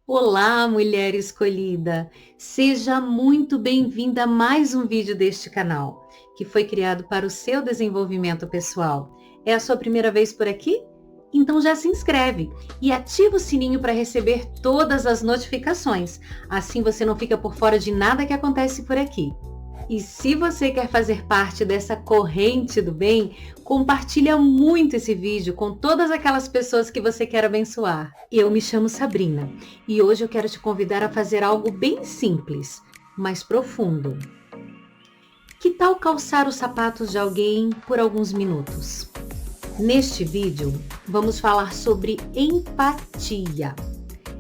Olá, mulher escolhida! Seja muito bem-vinda a mais um vídeo deste canal, que foi criado para o seu desenvolvimento pessoal. É a sua primeira vez por aqui? Então já se inscreve e ativa o sininho para receber todas as notificações. Assim você não fica por fora de nada que acontece por aqui. E se você quer fazer parte dessa corrente do bem, compartilha muito esse vídeo com todas aquelas pessoas que você quer abençoar. Eu me chamo Sabrina e hoje eu quero te convidar a fazer algo bem simples, mas profundo. Que tal calçar os sapatos de alguém por alguns minutos? Neste vídeo, vamos falar sobre empatia.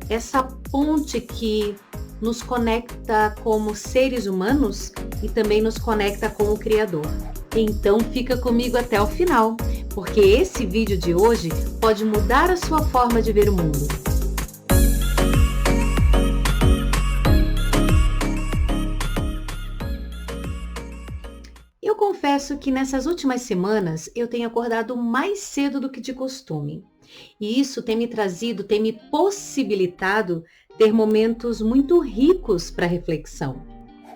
Essa ponte que nos conecta como seres humanos e também nos conecta com o Criador. Então fica comigo até o final, porque esse vídeo de hoje pode mudar a sua forma de ver o mundo. Eu confesso que nessas últimas semanas eu tenho acordado mais cedo do que de costume. E isso tem me possibilitado ter momentos muito ricos para reflexão.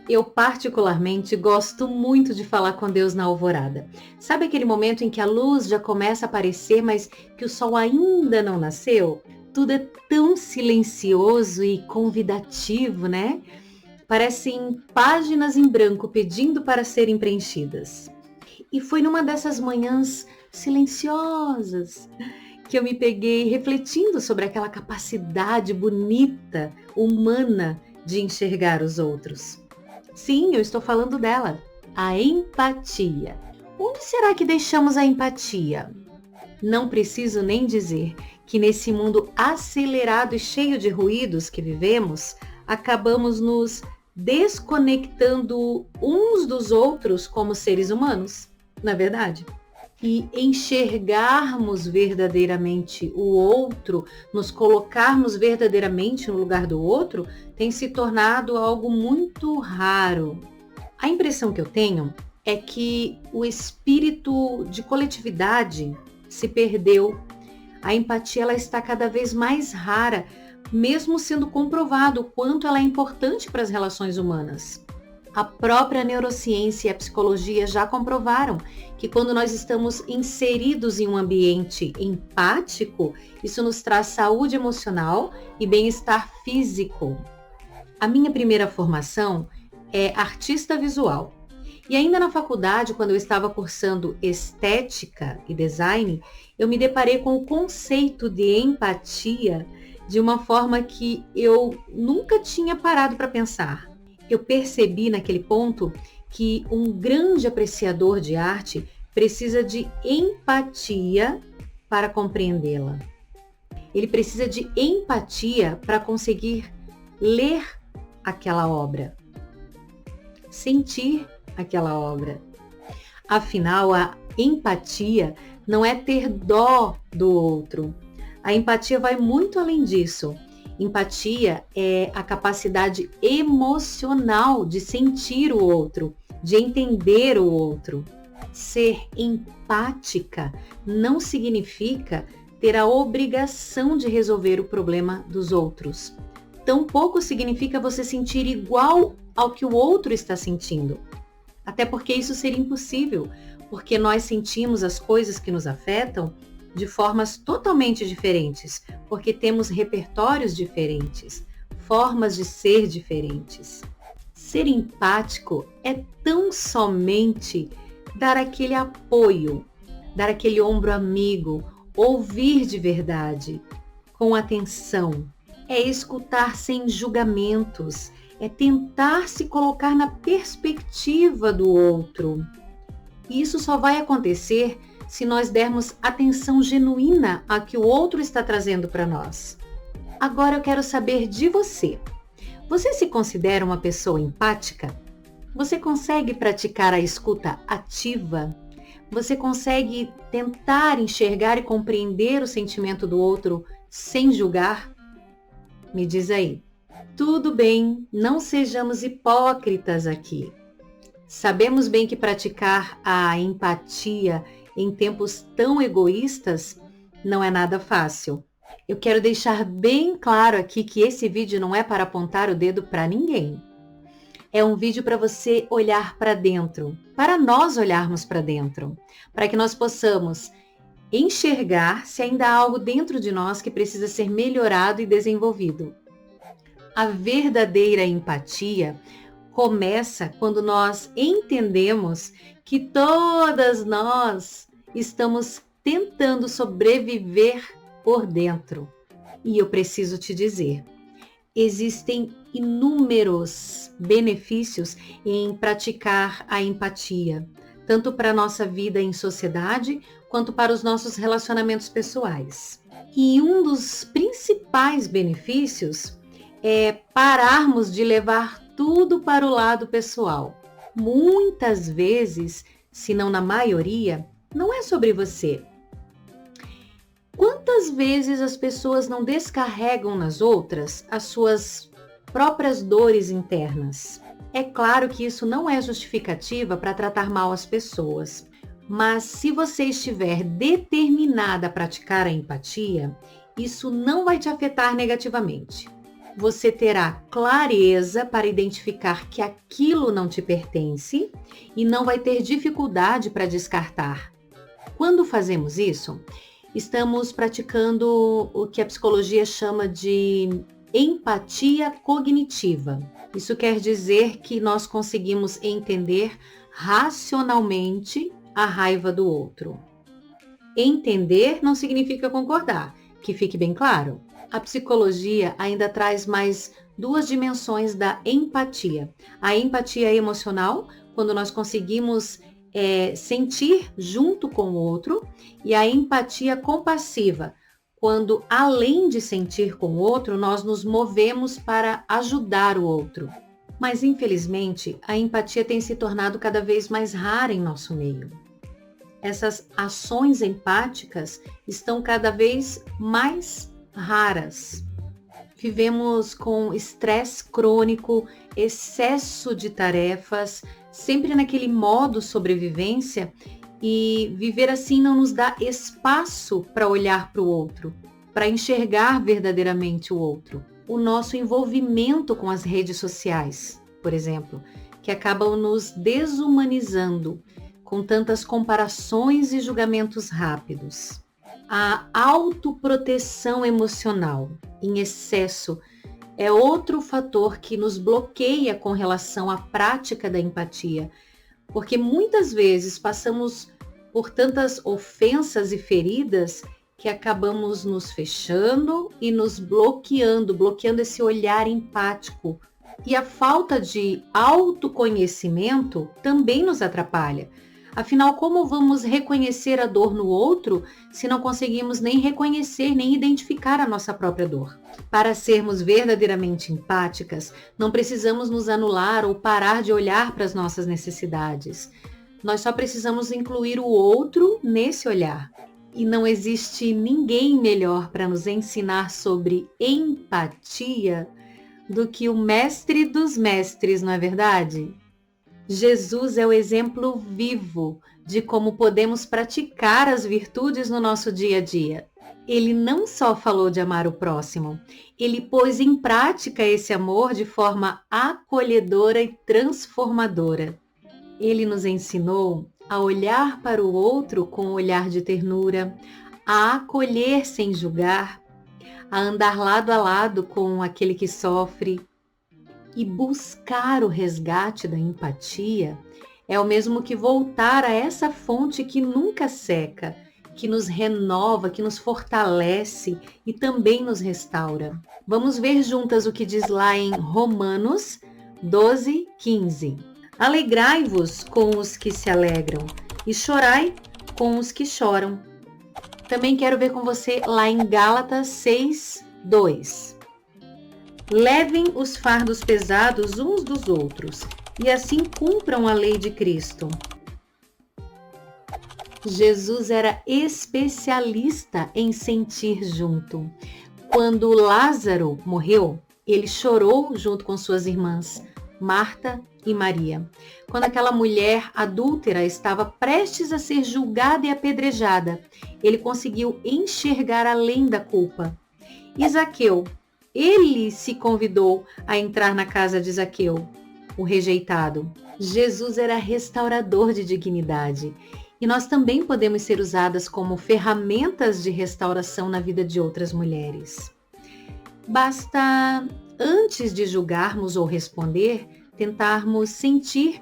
Eu particularmente gosto muito de falar com Deus na alvorada. Sabe aquele momento em que a luz já começa a aparecer, mas que o sol ainda não nasceu? Tudo é tão silencioso e convidativo, né? Parecem páginas em branco pedindo para serem preenchidas. E foi numa dessas manhãs silenciosas que eu me peguei refletindo sobre aquela capacidade bonita, humana, de enxergar os outros. Sim, eu estou falando dela, a empatia. Onde será que deixamos a empatia? Não preciso nem dizer que nesse mundo acelerado e cheio de ruídos que vivemos, acabamos nos desconectando uns dos outros como seres humanos, não é verdade? E enxergarmos verdadeiramente o outro, nos colocarmos verdadeiramente no lugar do outro, tem se tornado algo muito raro. A impressão que eu tenho é que o espírito de coletividade se perdeu. A empatia ela está cada vez mais rara, mesmo sendo comprovado o quanto ela é importante para as relações humanas. A própria neurociência e a psicologia já comprovaram que quando nós estamos inseridos em um ambiente empático, isso nos traz saúde emocional e bem-estar físico. A minha primeira formação é artista visual. E ainda na faculdade, quando eu estava cursando estética e design, eu me deparei com o conceito de empatia de uma forma que eu nunca tinha parado para pensar. Eu percebi naquele ponto que um grande apreciador de arte precisa de empatia para compreendê-la. Ele precisa de empatia para conseguir ler aquela obra, sentir aquela obra. Afinal, a empatia não é ter dó do outro. A empatia vai muito além disso. Empatia é a capacidade emocional de sentir o outro, de entender o outro. Ser empática não significa ter a obrigação de resolver o problema dos outros. Tampouco significa você sentir igual ao que o outro está sentindo. Até porque isso seria impossível, porque nós sentimos as coisas que nos afetam de formas totalmente diferentes, porque temos repertórios diferentes, formas de ser diferentes. Ser empático é tão somente dar aquele apoio, dar aquele ombro amigo, ouvir de verdade, com atenção. É escutar sem julgamentos, é tentar se colocar na perspectiva do outro. E isso só vai acontecer se nós dermos atenção genuína a que o outro está trazendo para nós. Agora eu quero saber de você. Você se considera uma pessoa empática? Você consegue praticar a escuta ativa? Você consegue tentar enxergar e compreender o sentimento do outro sem julgar? Me diz aí. Tudo bem, não sejamos hipócritas aqui. Sabemos bem que praticar a empatia em tempos tão egoístas não é nada fácil. Eu quero deixar bem claro aqui que esse vídeo não é para apontar o dedo para ninguém. É um vídeo para você olhar para dentro, para nós olharmos para dentro, para que nós possamos enxergar se ainda há algo dentro de nós que precisa ser melhorado e desenvolvido. A verdadeira empatia começa quando nós entendemos que todas nós estamos tentando sobreviver por dentro. E eu preciso te dizer, existem inúmeros benefícios em praticar a empatia, tanto para a nossa vida em sociedade, quanto para os nossos relacionamentos pessoais. E um dos principais benefícios é pararmos de levar tudo para o lado pessoal. Muitas vezes, se não na maioria, não é sobre você. Quantas vezes as pessoas não descarregam nas outras as suas próprias dores internas? É claro que isso não é justificativa para tratar mal as pessoas, mas se você estiver determinada a praticar a empatia, isso não vai te afetar negativamente. Você terá clareza para identificar que aquilo não te pertence e não vai ter dificuldade para descartar. Quando fazemos isso, estamos praticando o que a psicologia chama de empatia cognitiva. Isso quer dizer que nós conseguimos entender racionalmente a raiva do outro. Entender não significa concordar, que fique bem claro. A psicologia ainda traz mais duas dimensões da empatia. A empatia emocional, quando nós conseguimos sentir junto com o outro, e a empatia compassiva, quando além de sentir com o outro, nós nos movemos para ajudar o outro. Mas infelizmente, a empatia tem se tornado cada vez mais rara em nosso meio. Essas ações empáticas estão cada vez mais raras. Vivemos com estresse crônico, excesso de tarefas, sempre naquele modo sobrevivência, e viver assim não nos dá espaço para olhar para o outro, para enxergar verdadeiramente o outro. O nosso envolvimento com as redes sociais, por exemplo, que acabam nos desumanizando com tantas comparações e julgamentos rápidos. A autoproteção emocional em excesso é outro fator que nos bloqueia com relação à prática da empatia, porque muitas vezes passamos por tantas ofensas e feridas que acabamos nos fechando e nos bloqueando esse olhar empático. E a falta de autoconhecimento também nos atrapalha. Afinal, como vamos reconhecer a dor no outro se não conseguimos nem reconhecer, nem identificar a nossa própria dor? Para sermos verdadeiramente empáticas, não precisamos nos anular ou parar de olhar para as nossas necessidades. Nós só precisamos incluir o outro nesse olhar. E não existe ninguém melhor para nos ensinar sobre empatia do que o mestre dos mestres, não é verdade? Jesus é o exemplo vivo de como podemos praticar as virtudes no nosso dia a dia. Ele não só falou de amar o próximo, ele pôs em prática esse amor de forma acolhedora e transformadora. Ele nos ensinou a olhar para o outro com um olhar de ternura, a acolher sem julgar, a andar lado a lado com aquele que sofre. E buscar o resgate da empatia é o mesmo que voltar a essa fonte que nunca seca, que nos renova, que nos fortalece e também nos restaura. Vamos ver juntas o que diz lá em Romanos 12:15. Alegrai-vos com os que se alegram e chorai com os que choram. Também quero ver com você lá em Gálatas 6:2. Levem os fardos pesados uns dos outros e assim cumpram a lei de Cristo. Jesus era especialista em sentir junto. Quando Lázaro morreu, ele chorou junto com suas irmãs, Marta e Maria. Quando aquela mulher adúltera estava prestes a ser julgada e apedrejada, ele conseguiu enxergar além da culpa. E Zaqueu, ele se convidou a entrar na casa de Zaqueu, o rejeitado. Jesus era restaurador de dignidade. E nós também podemos ser usadas como ferramentas de restauração na vida de outras mulheres. Basta, antes de julgarmos ou responder, tentarmos sentir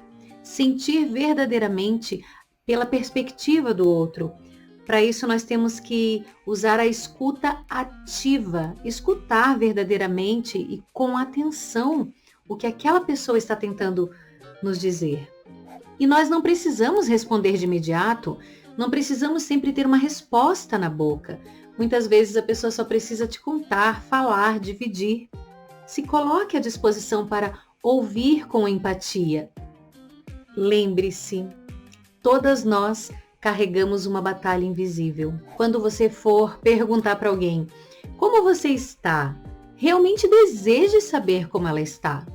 verdadeiramente pela perspectiva do outro. Para isso, nós temos que usar a escuta ativa, escutar verdadeiramente e com atenção o que aquela pessoa está tentando nos dizer. E nós não precisamos responder de imediato, não precisamos sempre ter uma resposta na boca. Muitas vezes a pessoa só precisa te contar, falar, dividir. Se coloque à disposição para ouvir com empatia. Lembre-se, todas nós carregamos uma batalha invisível. Quando você for perguntar para alguém, como você está? Realmente deseje saber como ela está.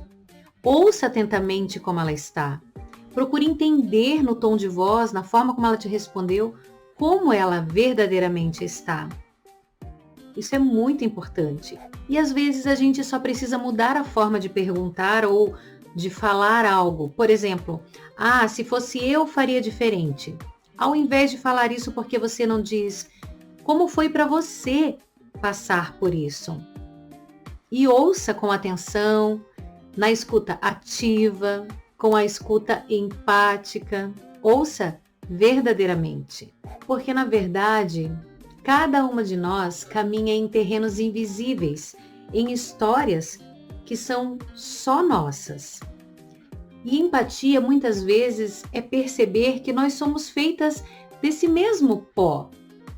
Ouça atentamente como ela está. Procure entender no tom de voz, na forma como ela te respondeu, como ela verdadeiramente está. Isso é muito importante. E às vezes a gente só precisa mudar a forma de perguntar ou de falar algo. Por exemplo, se fosse eu, faria diferente. Ao invés de falar isso, porque você não diz como foi para você passar por isso? E ouça com atenção, na escuta ativa, com a escuta empática. Ouça verdadeiramente. Porque, na verdade, cada uma de nós caminha em terrenos invisíveis, em histórias que são só nossas. E empatia, muitas vezes, é perceber que nós somos feitas desse mesmo pó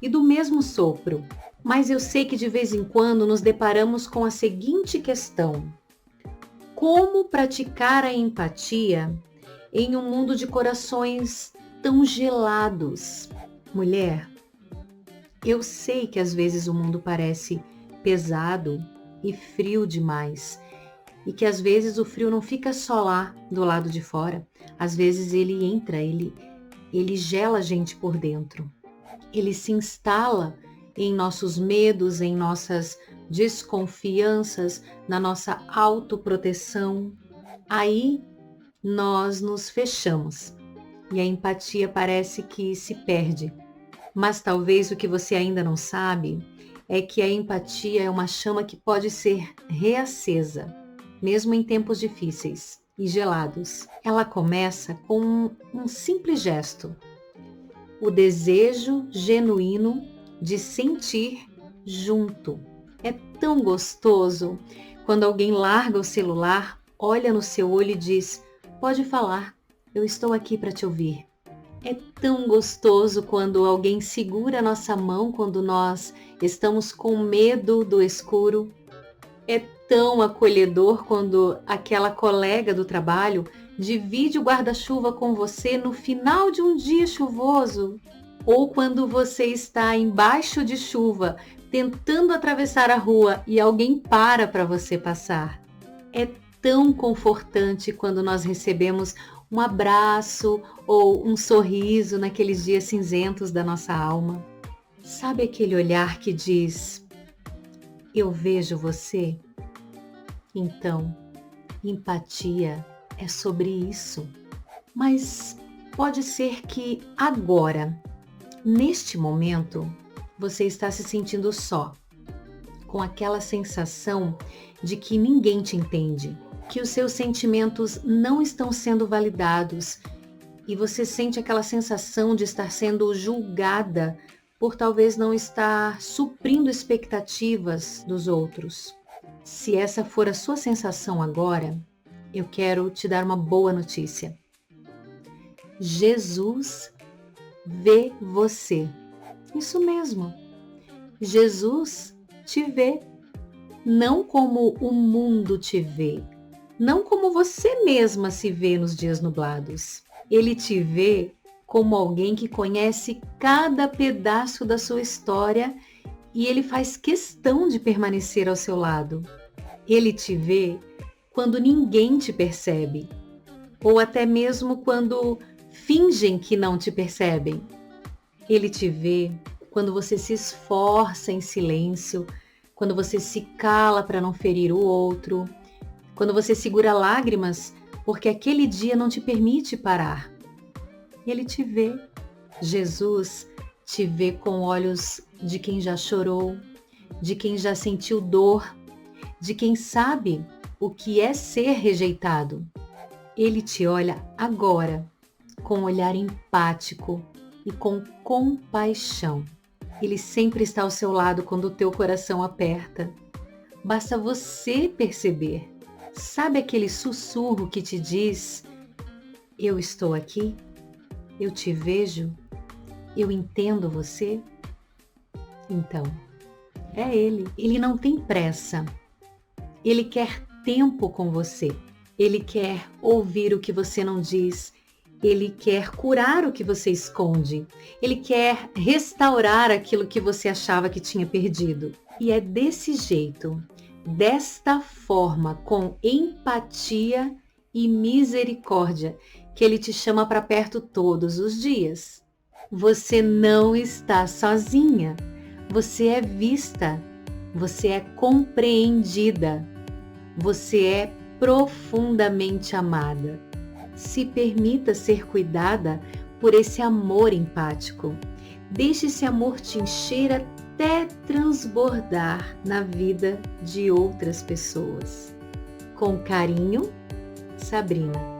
e do mesmo sopro. Mas eu sei que de vez em quando nos deparamos com a seguinte questão: como praticar a empatia em um mundo de corações tão gelados? Mulher, eu sei que às vezes o mundo parece pesado e frio demais, e que às vezes o frio não fica só lá do lado de fora. Às vezes ele entra, ele gela a gente por dentro. Ele se instala em nossos medos, em nossas desconfianças, na nossa autoproteção. Aí nós nos fechamos e a empatia parece que se perde. Mas talvez o que você ainda não sabe é que a empatia é uma chama que pode ser reacesa, mesmo em tempos difíceis e gelados. Ela começa com um simples gesto: o desejo genuíno de sentir junto. É tão gostoso quando alguém larga o celular, olha no seu olho e diz: pode falar, eu estou aqui para te ouvir. É tão gostoso quando alguém segura a nossa mão quando nós estamos com medo do escuro. É tão acolhedor quando aquela colega do trabalho divide o guarda-chuva com você no final de um dia chuvoso. Ou quando você está embaixo de chuva, tentando atravessar a rua e alguém para você passar. É tão confortante quando nós recebemos um abraço ou um sorriso naqueles dias cinzentos da nossa alma. Sabe aquele olhar que diz: eu vejo você? Então, empatia é sobre isso. Mas pode ser que agora, neste momento, você está se sentindo só, com aquela sensação de que ninguém te entende, que os seus sentimentos não estão sendo validados e você sente aquela sensação de estar sendo julgada por talvez não estar suprindo expectativas dos outros. Se essa for a sua sensação agora, eu quero te dar uma boa notícia. Jesus vê você. Isso mesmo. Jesus te vê, não como o mundo te vê, não como você mesma se vê nos dias nublados. Ele te vê como alguém que conhece cada pedaço da sua história e ele faz questão de permanecer ao seu lado. Ele te vê quando ninguém te percebe, ou até mesmo quando fingem que não te percebem. Ele te vê quando você se esforça em silêncio, quando você se cala para não ferir o outro, quando você segura lágrimas porque aquele dia não te permite parar. Ele te vê. Jesus te vê com olhos de quem já chorou, de quem já sentiu dor, de quem sabe o que é ser rejeitado. Ele te olha agora com um olhar empático e com compaixão. Ele sempre está ao seu lado quando o teu coração aperta. Basta você perceber. Sabe aquele sussurro que te diz: eu estou aqui, eu te vejo, eu entendo você? Então, é ele. Ele não tem pressa. Ele quer tempo com você. Ele quer ouvir o que você não diz. Ele quer curar o que você esconde. Ele quer restaurar aquilo que você achava que tinha perdido. E é desse jeito, desta forma, com empatia e misericórdia, que ele te chama para perto todos os dias. Você não está sozinha. Você é vista. Você é compreendida. Você é profundamente amada. Se permita ser cuidada por esse amor empático. Deixe esse amor te encher até transbordar na vida de outras pessoas. Com carinho, Sabrina.